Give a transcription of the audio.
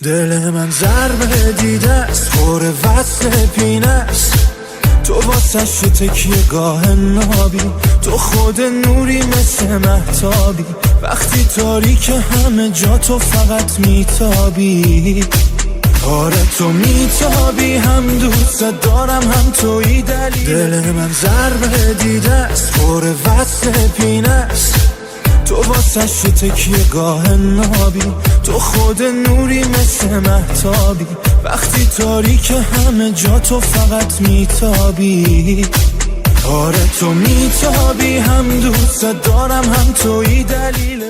دل من ضربه دیده است، پر وصل پینه است، تو واسش تکیه گاه نابی، تو خود نوری مثل مهتابی، وقتی تاریک همه جا تو فقط میتابی. آره تو میتابی، هم دوست دارم هم تویی دلیل. دل من ضربه دیده است، پر وصل پینه است، تو واسش تکیه گاه نابی، تو خود نوری مثل مهتابی، وقتی تاریک همه جا تو فقط میتابی. آره تو میتابی، هم دوست دارم هم تویی دلیل